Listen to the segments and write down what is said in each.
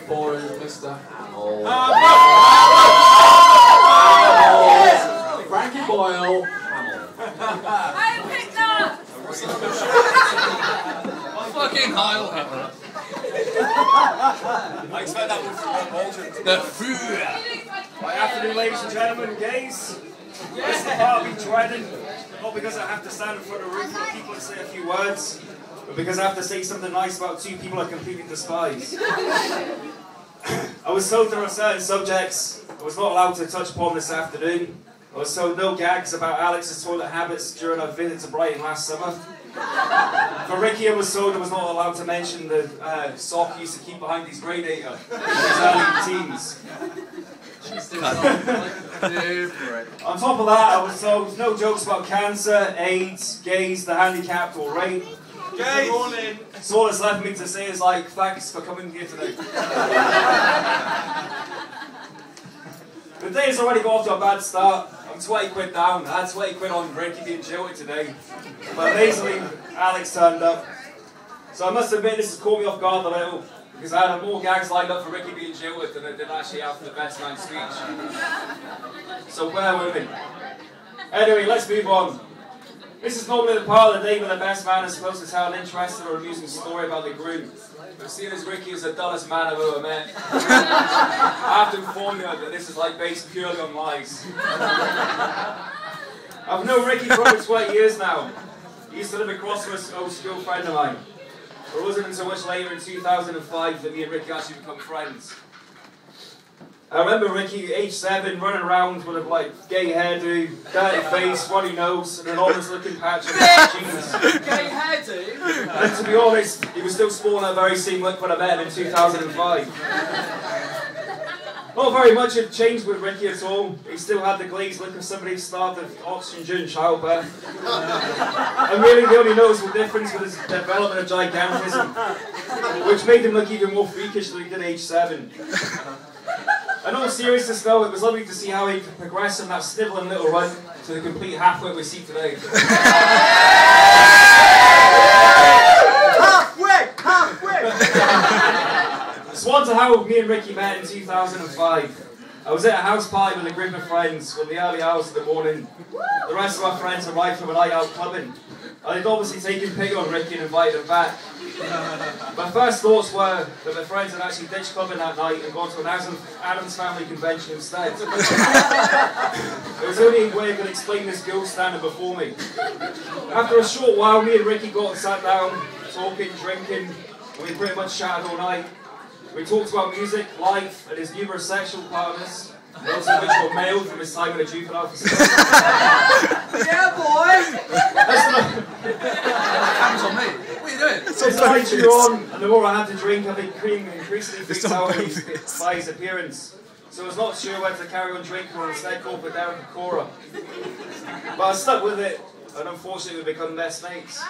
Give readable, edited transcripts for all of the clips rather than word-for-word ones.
for Mr. Hamil. Frankie Boyle, Hamil. I picked that! Fucking Heil Hitler. I expect that was Bolton. The Führer. Right, afternoon, ladies and gentlemen, gays. This is the part I've been dreading. Not because I have to stand in front of a room full of people and say a few words, but because I have to say something nice about two people I completely despise. I was told there are certain subjects I was not allowed to touch upon this afternoon. I was told no gags about Alex's toilet habits during our visit to Brighton last summer. For Ricky, I was told I was not allowed to mention the sock he used to keep behind his radiator in his early teens. On top of that, I was told no jokes about cancer, AIDS, gays, the handicapped, or rape. Gays! So all that's left me to say is like, thanks for coming here today. The day's already got off to a bad start. I'm 20 quid down. I had 20 quid on Ricky being jilted today. But amazingly, Alex turned up. So I must admit this has caught me off guard a little, because I had more gags lined up for Ricky being jilted than I did actually have for the best man speech. So bear with me. Anyway, let's move on. This is normally the part of the day when the best man is supposed to tell an interesting or amusing story about the groom. But seeing as Ricky is the dullest man I've ever met, I have to inform you that this is like based purely on lies. I've known Ricky for over 20 years now. He used to live across from an old school friend of mine. It wasn't until much later in 2005 that me and Ricky actually become friends. I remember Ricky, age 7, running around with a like gay hairdo, dirty face, runny nose, and an honest looking patch of jeans. Gay hairdo? And to be honest, he was still sporting that very same look when I met him in 2005. Not very much had changed with Ricky at all. He still had the glazed look of somebody starved of oxygen during childbirth. And really the only noticeable difference was his development of gigantism, which made him look even more freakish than he did at age 7. In all seriousness though, it was lovely to see how he could progress from that snivelling little runt to the complete halfwit we see today. So on to how me and Ricky met in 2005. I was at a house party with a group of friends when the early hours of the morning. The rest of our friends arrived from a night out clubbing. I'd obviously taken pity on Ricky and invited him back. My first thoughts were that my friends had actually ditched clubbing that night and gone to an Adams Family convention instead. There was only a way I could explain this girl standing before me. After a short while, me and Ricky got and sat down, talking, drinking, and we pretty much chatted all night. We talked about music, life, and his numerous sexual partners, most of which were male from his time in a juvenile facility. Yeah, boy! Hands on me. What are you doing? As the night drew on, and the more I had to drink, I became increasingly freaked out by his appearance. So I was not sure whether to carry on drinking or instead go for Darren and Cora. But I stuck with it, and unfortunately we become best mates.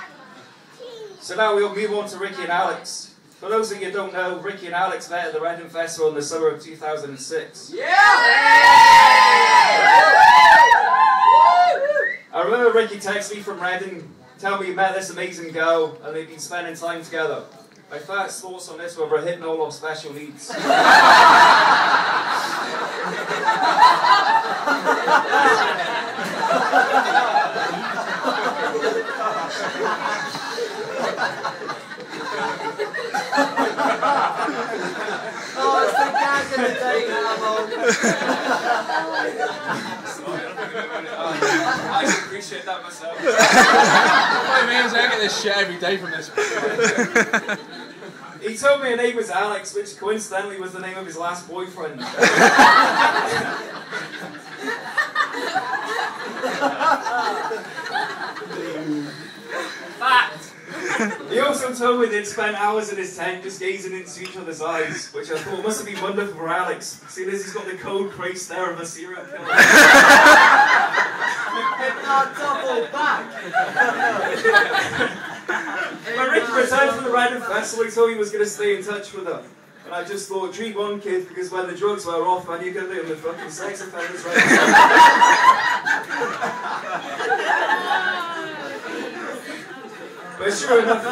So now we'll move on to Ricky and Alex. For those of you who don't know, Ricky and Alex met at the Reading Festival in the summer of 2006. Yeah! I remember Ricky texted me from Reading, telling me he met this amazing girl and they'd been spending time together. My first thoughts on this were a hypnol of special needs. Oh, it's the gag of the day, Hamil. I appreciate that myself. What means I get this shit every day from this. He told me her name was Alex, which coincidentally was the name of his last boyfriend. Fact! He also told me they'd spent hours in his tent just gazing into each other's eyes, which I thought must have been wonderful for Alex, seeing as he's got the cold, crazy stare of a serial killer. If not double back! When Ricky returned from the Reading Festival, he told me he was going to stay in touch with her. And I just thought, treat one kid, because when the drugs were off, man, you could do them with fucking sex offenders right But sure enough,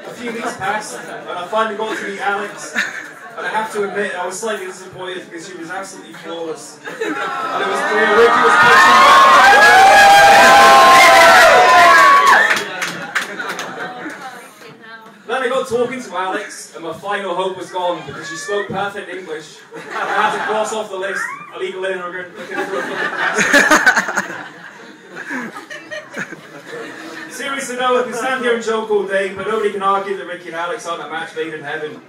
a few weeks passed, and I finally got to meet Alex. And I have to admit, I was slightly disappointed because she was absolutely flawless. And it was clear Ricky was Then I got talking to Alex, and my final hope was gone because she spoke perfect English. I had to cross off the list, illegal immigrant looking for a fucking passport. Seriously though, I can stand here and joke all day, but nobody can argue that Ricky and Alex aren't a match made in heaven.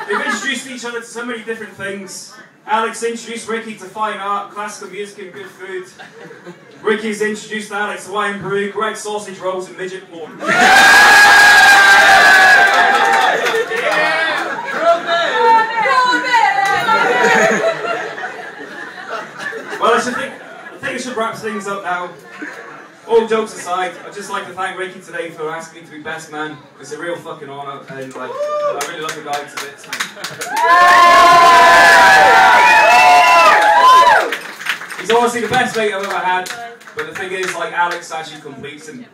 They've introduced each other to so many different things. Alex introduced Ricky to fine art, classical music and good food. Ricky's introduced Alex to wine brew, Greg sausage rolls and midget porn. Well, I think I should wrap things up now. All jokes aside, I'd just like to thank Ricky today for asking me to be best man. It's a real fucking honour, and like, I really love the guy to bits. He's honestly the best mate I've ever had, but the thing is, like, Alex actually completes him.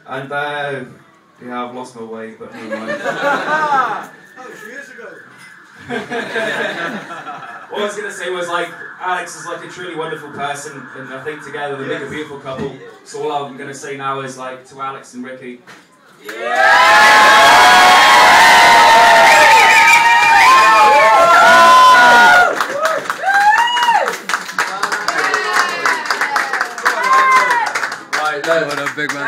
And yeah, I've lost my way, but never mind. Years ago. What I was going to say was, like, Alex is like a truly wonderful person, and I think together they make a beautiful couple. So all I'm going to say now is, like, to Alex and Ricky. Right, no, what up, big man?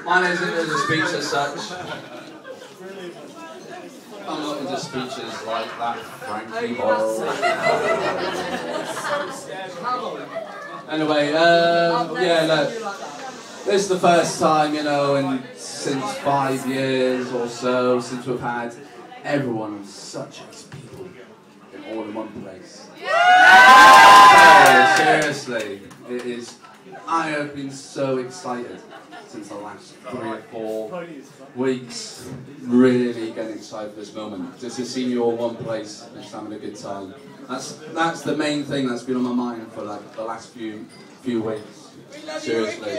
Mine isn't as a speech as such. I'm not into speeches like that, frankly. Anyway, yeah, look, this is the first time, you know, since 5 years or so, since we've had everyone, such as people, all in one place. Seriously, it is. I have been so excited since the last 3 or 4 weeks, really getting excited for this moment. Just to see you all in one place, just having a good time. That's the main thing that's been on my mind for like the last few weeks. Seriously,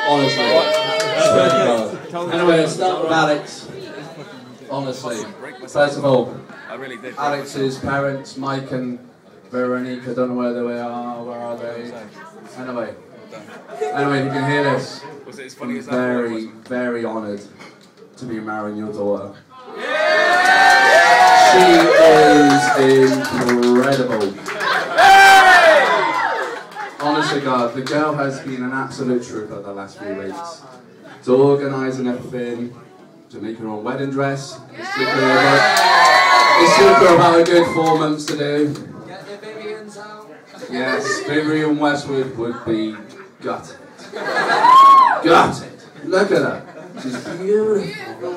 honestly. Anyway, I'll start with Alex. Honestly, first of all, Alex's parents, Mike and Veronique, I don't know where they are. Where are they? Anyway, if you can hear this, I'm very, very honoured to be marrying your daughter. She is incredible. Honestly, God, the girl has been an absolute trooper the last few weeks. To organising everything, to make her own wedding dress. It took her about a good 4 months to do. Get the Vivians out. Yes, Vivian Westwood would be gutted. Gutted. Look at her. She's beautiful.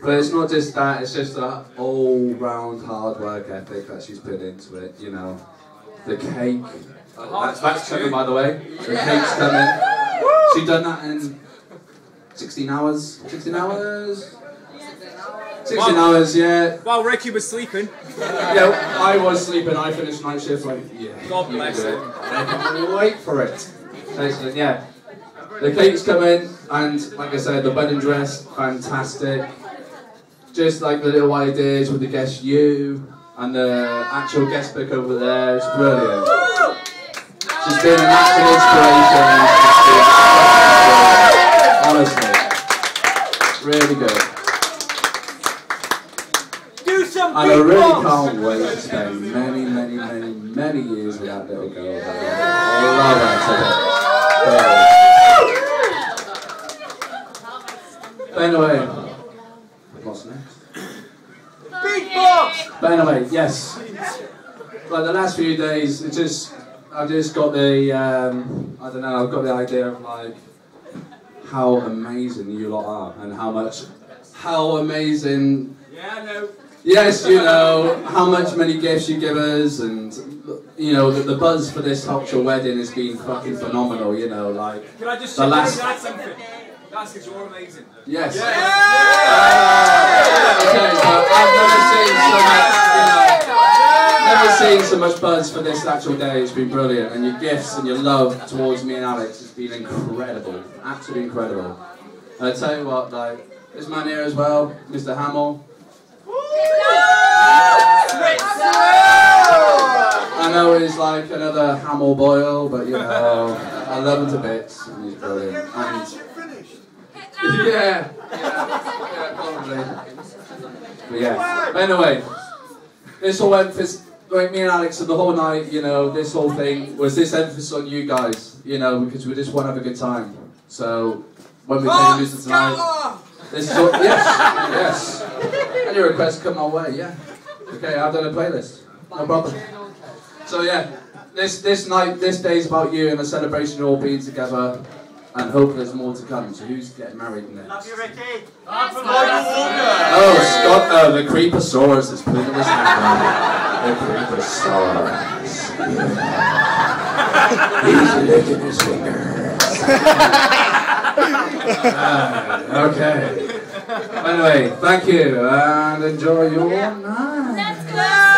But it's not just that, it's just that all-round hard work ethic that she's put into it, you know. The cake, that's coming by the way. The cake's coming. She's done that in 16 hours. 16 hours? 16 hours, yeah. While Ricky was sleeping. Yeah, I was sleeping, I finished night shift, like, yeah. God bless him. I can't wait for it. Excellent, yeah. The cake's coming, and like I said, the wedding dress, fantastic. Just like the little ideas with the guest you, and the actual guest book over there, it's brilliant. She's been an absolute inspiration. Honestly. Really good. And I really can't wait to spend many years with that little girl. I love her. But anyway, what's next? Big box! But anyway, yes. Like the last few days, I've just got the, I don't know, I've got the idea of like how amazing you lot are, and how amazing. Yeah, I know. Yes, you know, how many gifts you give us, and, you know, the buzz for this actual wedding has been fucking phenomenal, you know, like... Can I just the last... add something? That's because you're amazing. Yes. Yeah. Okay, so I've never seen so much, you know... Never seen so much buzz for this actual day. It's been brilliant, and your gifts and your love towards me and Alex has been incredible, absolutely incredible. And I tell you what, like this man here as well, Mr. Hamil. I know he's like another Hamil Boyle, but you know, I love him to bits, and he's brilliant. And yeah, probably. But yeah. Anyway, this all emphasis, like me and Alex, and the whole night, you know, this whole thing was this emphasis on you guys, you know, because we just want to have a good time. So when we play music tonight, this is all, yes. Any requests come my way, yeah. Okay, I've done a playlist, no problem. So yeah, this night, this day is about you and the celebration of all being together. And hope there's more to come. So who's getting married next? Love you, Ricky. I'm from Oh, Scott, the Creeposaurus is putting his hand on the Creeposaurus. He's licking his fingers. Okay. Anyway, thank you and enjoy your night. Let's go!